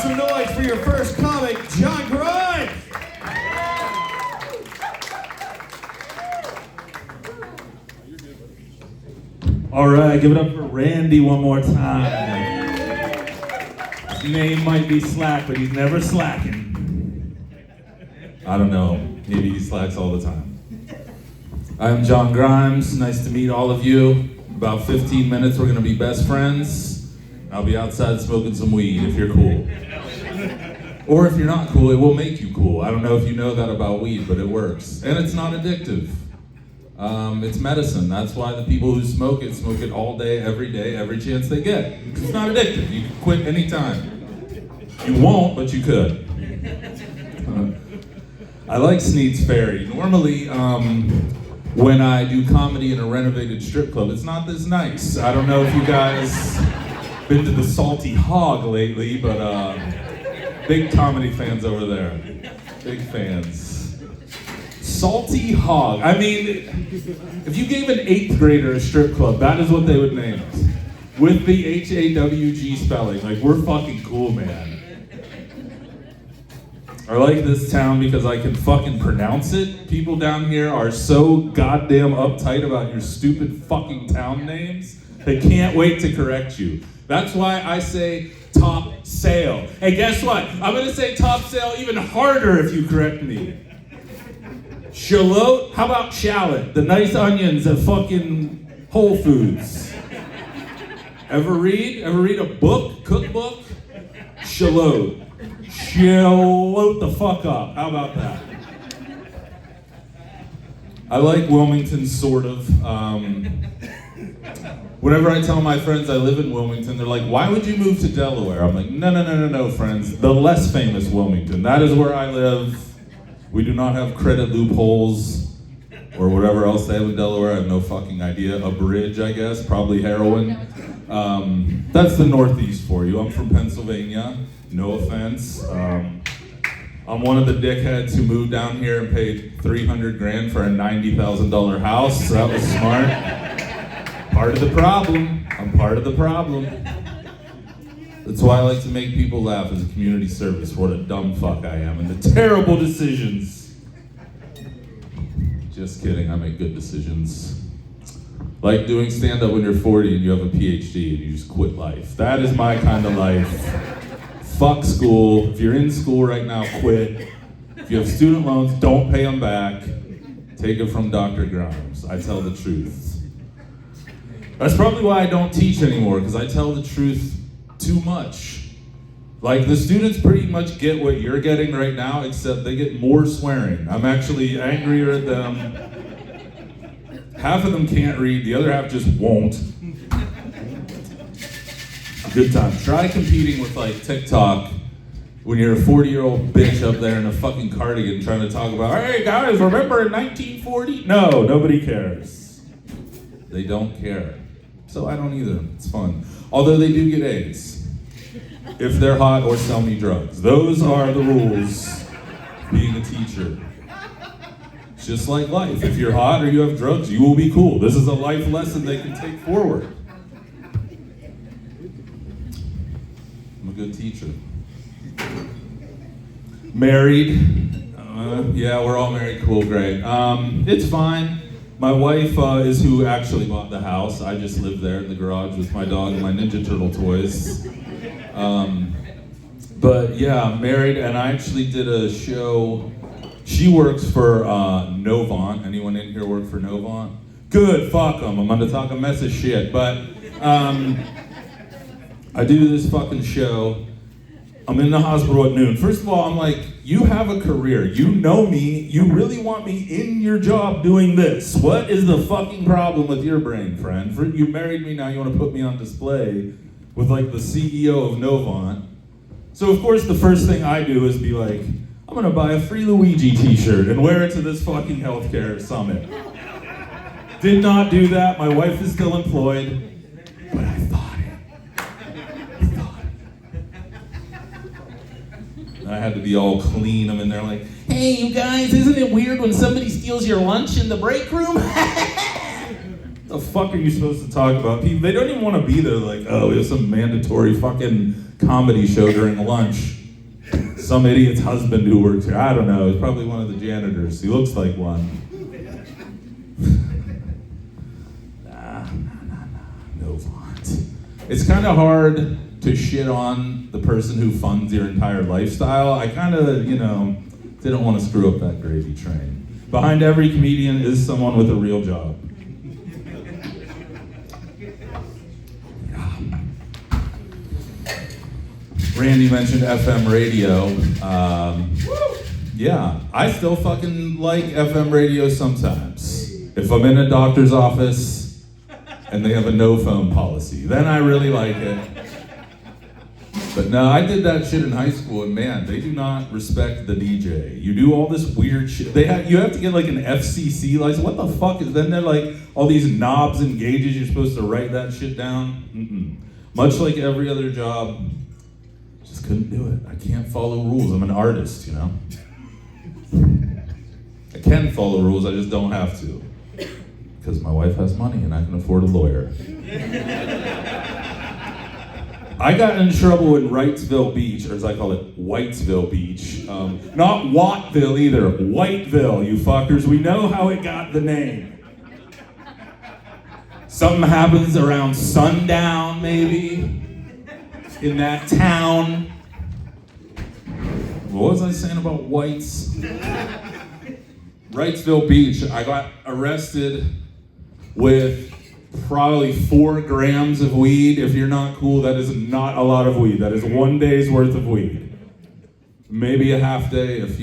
some noise for your first comic, John Grimes. All right, give it up for Randy one more time. His name might be Slack, but he's never slacking. I don't know, maybe he slacks all the time. I'm John Grimes, nice to meet all of you. In about 15 minutes, we're gonna be best friends. I'll be outside smoking some weed if you're cool. Or if you're not cool, it will make you cool. I don't know if you know that about weed, but it works. And it's not addictive. It's medicine. That's why the people who smoke it all day, every chance they get. It's not addictive. You can quit anytime. You won't, but you could. I like Sneads Ferry. Normally, when I do comedy in a renovated strip club, it's not this nice. I don't know if you guys been to the Salty Hog lately, but big comedy fans over there. Big fans. Salty Hog. I mean, if you gave an 8th grader a strip club, that is what they would name it. With the H-A-W-G spelling. Like, we're fucking cool, man. I like this town because I can fucking pronounce it. People down here are so goddamn uptight about your stupid fucking town names. They can't wait to correct you. That's why I say top sale. Hey, guess what? I'm gonna say top sale even harder if you correct me. Shallot? How about shallot? The nice onions at fucking Whole Foods. Ever read a book, cookbook? Shallot. Shallot the fuck up. How about that? I like Wilmington, sort of. Whenever I tell my friends I live in Wilmington, they're like, why would you move to Delaware? I'm like, no, friends. The less famous Wilmington. That is where I live. We do not have credit loopholes or whatever else they have in Delaware. I have no fucking idea. A bridge, I guess, probably heroin. That's the Northeast for you. I'm from Pennsylvania, no offense. I'm one of the dickheads who moved down here and paid $300,000 for a $90,000 house. So that was smart. Part of the problem. I'm part of the problem. That's why I like to make people laugh as a community service. What a dumb fuck I am and the terrible decisions. Just kidding, I make good decisions. Like doing stand-up when you're 40 and you have a PhD and you just quit life. That is my kind of life. Fuck school. If you're in school right now, quit. If you have student loans, don't pay them back. Take it from Dr. Grimes. I tell the truth. That's probably why I don't teach anymore, because I tell the truth too much. Like, the students pretty much get what you're getting right now, except they get more swearing. I'm actually angrier at them. Half of them can't read, the other half just won't. Good time. Try competing with like TikTok when you're a 40-year-old bitch up there in a fucking cardigan trying to talk about, hey guys, remember in 1940? No, nobody cares. They don't care. So I don't either. It's fun. Although they do get A's. If they're hot or sell me drugs. Those are the rules of being a teacher. It's just like life. If you're hot or you have drugs, you will be cool. This is a life lesson they can take forward. I'm a good teacher. Married. Yeah, we're all married. Cool, great. It's fine. My wife is who actually bought the house. I just live there in the garage with my dog and my Ninja Turtle toys. But yeah, I'm married, and I actually did a show. She works for Novant. Anyone in here work for Novant? Good, fuck them. I'm gonna talk a mess of shit. But I do this fucking show. I'm in the hospital at noon. First of all, I'm like, you have a career. You know me. You really want me in your job doing this. What is the fucking problem with your brain, friend? You married me, now you want to put me on display with like the CEO of Novant. So of course the first thing I do is be like, I'm gonna buy a Free Luigi t-shirt and wear it to this fucking healthcare summit. Did not do that. My wife is still employed, but I thought it. I had to be all clean. I'm in there like, hey, you guys, isn't it weird when somebody steals your lunch in the break room? The fuck are you supposed to talk about? People, they don't even want to be there. Like, oh, we have some mandatory fucking comedy show during lunch. Some idiot's husband who works here. I don't know. He's probably one of the janitors. He looks like one. Nah. No font. It's kind of hard to shit on the person who funds your entire lifestyle. I kind of, didn't want to screw up that gravy train. Behind every comedian is someone with a real job. Randy mentioned FM radio. Yeah, I still fucking like FM radio sometimes. If I'm in a doctor's office and they have a no phone policy, then I really like it. But no, I did that shit in high school, and man, they do not respect the DJ. You do all this weird shit. You have to get like an FCC license. What the fuck is? Then they're like all these knobs and gauges. You're supposed to write that shit down. Much like every other job. Just couldn't do it. I can't follow rules. I'm an artist, I can follow rules, I just don't have to. Because my wife has money and I can afford a lawyer. I got in trouble in Wrightsville Beach, or as I call it, Whitesville Beach. Not Wattville either, Whiteville, you fuckers. We know how it got the name. Something happens around sundown, maybe. In that town. What was I saying about whites? Wrightsville Beach, I got arrested with probably 4 grams of weed. If you're not cool, that is not a lot of weed. That is 1 day's worth of weed. Maybe a half day if,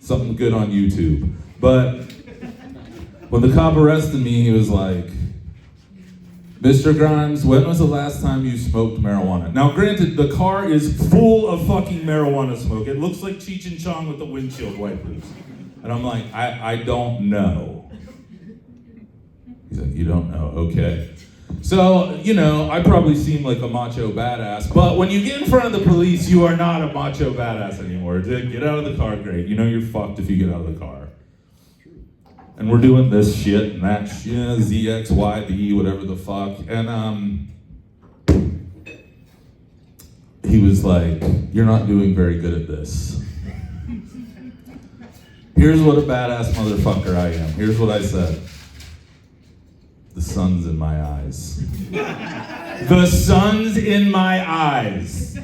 something good on YouTube. But when the cop arrested me, he was like, Mr. Grimes, when was the last time you smoked marijuana? Now, granted, the car is full of fucking marijuana smoke. It looks like Cheech and Chong with the windshield wipers. And I'm like, I don't know. He's like, you don't know, okay. So, I probably seem like a macho badass, but when you get in front of the police, you are not a macho badass anymore. Get out of the car, great. You're fucked if you get out of the car. And we're doing this shit and that shit, ZXYB, whatever the fuck. And he was like, you're not doing very good at this. Here's what a badass motherfucker I am. Here's what I said. The sun's in my eyes. The sun's in my eyes.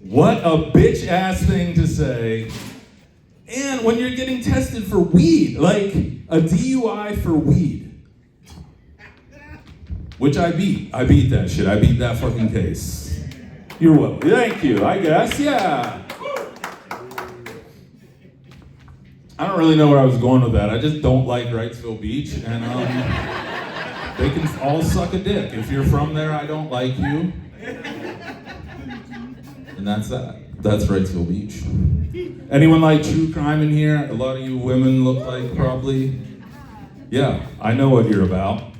What a bitch ass thing to say. And when you're getting tested for weed, like a DUI for weed, which I beat. I beat that shit. I beat that fucking case. You're welcome. Thank you, I guess, yeah. I don't really know where I was going with that. I just don't like Wrightsville Beach, and they can all suck a dick. If you're from there, I don't like you. And that's that. That's Wrightsville Beach. Anyone like true crime in here? A lot of you women look like probably. Yeah, I know what you're about.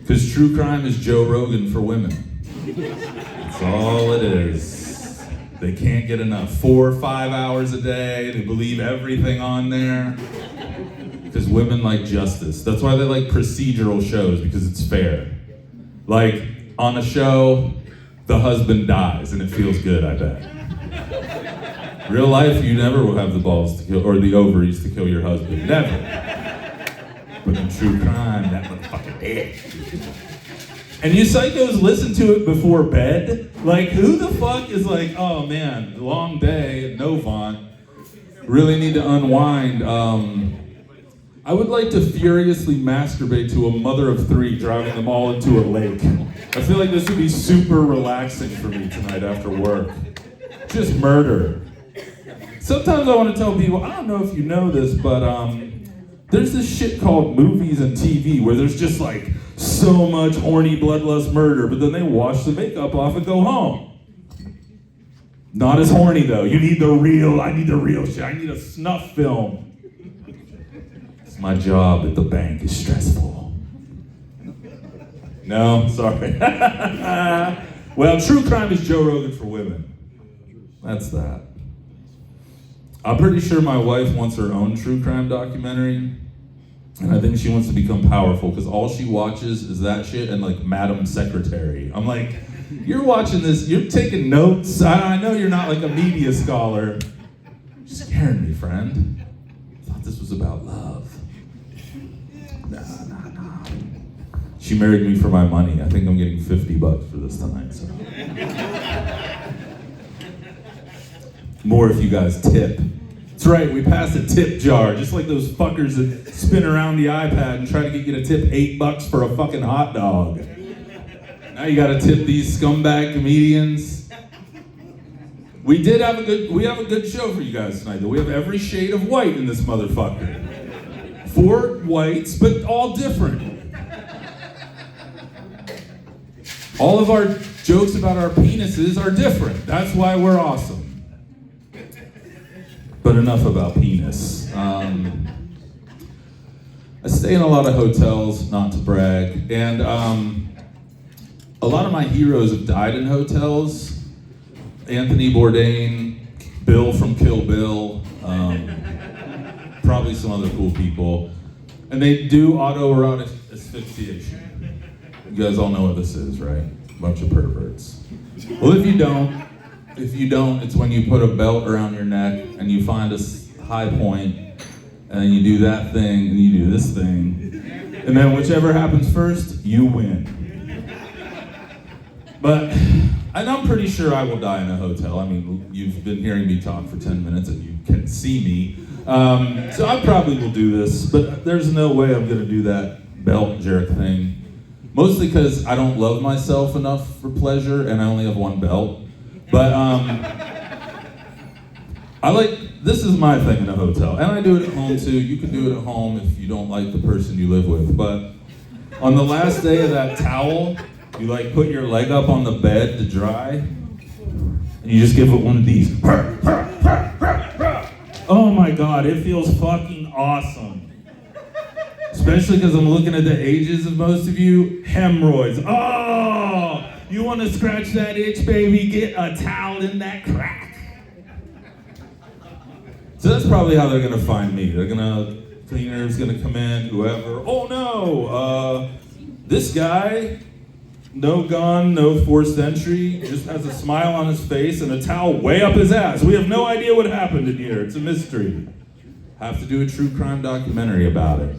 Because true crime is Joe Rogan for women. That's all it is. They can't get enough. 4 or 5 hours a day. They believe everything on there. Because women like justice. That's why they like procedural shows, because it's fair. Like, on a show, the husband dies, and it feels good, I bet. Real life, you never will have the balls to kill, or the ovaries to kill your husband. Never. But in true crime, that motherfucker dead. And you psychos listen to it before bed? Like, who the fuck is like, oh man, long day, no Vaughn. Really need to unwind. I would like to furiously masturbate to a mother of 3, driving them all into a lake. I feel like this would be super relaxing for me tonight after work. Just murder. Sometimes I want to tell people, I don't know if you know this, but there's this shit called movies and TV where there's just like so much horny bloodlust murder, but then they wash the makeup off and go home. Not as horny though. You need the real, I need the real shit. I need a snuff film. My job at the bank is stressful. No, sorry. Well, true crime is Joe Rogan for women. That's that. I'm pretty sure my wife wants her own true crime documentary. And I think she wants to become powerful because all she watches is that shit and like Madam Secretary. I'm like, you're watching this, you're taking notes. I know you're not like a media scholar. You're scaring me, friend. I thought this was about love. Nah. She married me for my money. I think I'm getting $50 for this tonight, so. More if you guys tip. That's right, we passed a tip jar, just like those fuckers that spin around the iPad and try to get you to tip $8 for a fucking hot dog. Now you gotta tip these scumbag comedians. We have a good show for you guys tonight, though. We have every shade of white in this motherfucker. 4 whites, but all different. All of our jokes about our penises are different. That's why we're awesome. But enough about penis. I stay in a lot of hotels, not to brag, and a lot of my heroes have died in hotels. Anthony Bourdain, Bill from Kill Bill, probably some other cool people. And they do autoerotic asphyxiation. You guys all know what this is, right? Bunch of perverts. Well, if you don't, it's when you put a belt around your neck and you find a high point, and then you do that thing and you do this thing, and then whichever happens first, you win. And I'm pretty sure I will die in a hotel. I mean, you've been hearing me talk for 10 minutes and you can see me. So I probably will do this, but there's no way I'm gonna do that belt jerk thing. Mostly because I don't love myself enough for pleasure and I only have one belt. But this is my thing in a hotel. And I do it at home too. You can do it at home if you don't like the person you live with. But on the last day of that towel, you like put your leg up on the bed to dry, and you just give it one of these. Oh my God, it feels fucking awesome. Especially because I'm looking at the ages of most of you. Hemorrhoids. Oh, you want to scratch that itch, baby? Get a towel in that crack. So that's probably how they're gonna find me. Cleaner's gonna come in, whoever. Oh no, this guy, no gun, no forced entry, just has a smile on his face and a towel way up his ass. We have no idea what happened in here. It's a mystery. Have to do a true crime documentary about it.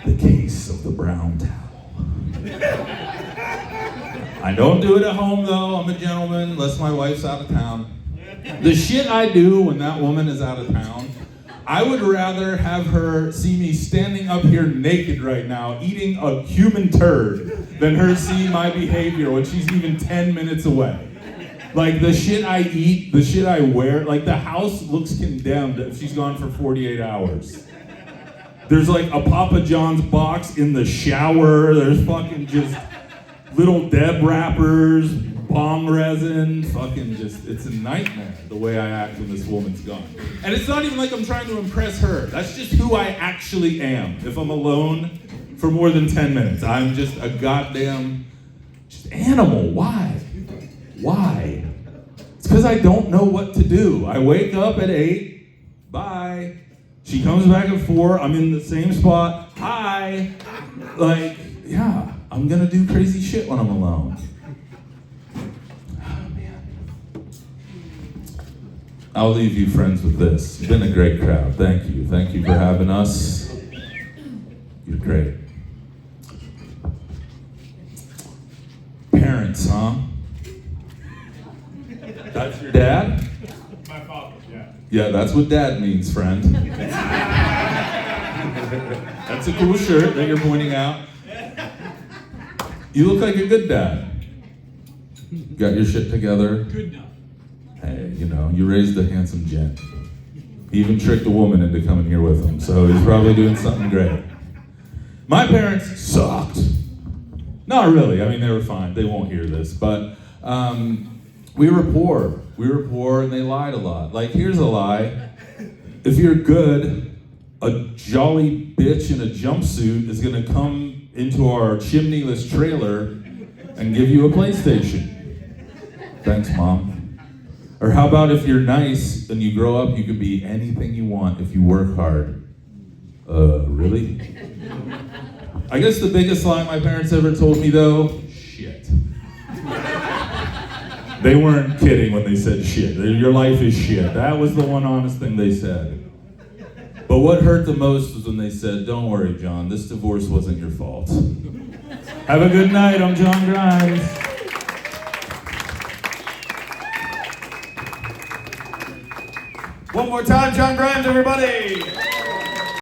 The case of the brown towel. I don't do it at home though. I'm a gentleman, unless my wife's out of town. The shit I do when that woman is out of town, I would rather have her see me standing up here naked right now, eating a human turd, than her see my behavior when she's even 10 minutes away. Like the shit I eat, the shit I wear, like the house looks condemned if she's gone for 48 hours. There's like a Papa John's box in the shower, there's fucking just Little Deb wrappers, bomb resin, fucking just, it's a nightmare the way I act when this woman's gone. And it's not even like I'm trying to impress her. That's just who I actually am. If I'm alone for more than 10 minutes, I'm just a goddamn just animal. Why? Why? It's because I don't know what to do. I wake up at 8, bye. She comes back at 4, I'm in the same spot, hi. Like, yeah, I'm gonna do crazy shit when I'm alone. I'll leave you friends with this. It's been a great crowd. Thank you. Thank you for having us. You're great. Parents, huh? That's your dad? My father, yeah. Yeah, that's what dad means, friend. That's a cool shirt that you're pointing out. You look like a good dad. Got your shit together. Good enough. Hey, you raised a handsome gent. He even tricked a woman into coming here with him, so he's probably doing something great. My parents sucked. Not really, I mean, they were fine. They won't hear this, but we were poor. We were poor and they lied a lot. Like, here's a lie. If you're good, a jolly bitch in a jumpsuit is gonna come into our chimneyless trailer and give you a PlayStation. Thanks, Mom. Or how about if you're nice and you grow up, you can be anything you want if you work hard. Really? I guess the biggest lie my parents ever told me though, shit. They weren't kidding when they said shit. Your life is shit. That was the one honest thing they said. But what hurt the most was when they said, don't worry, John, this divorce wasn't your fault. Have a good night, I'm John Grimes. One more time, John Grimes, everybody.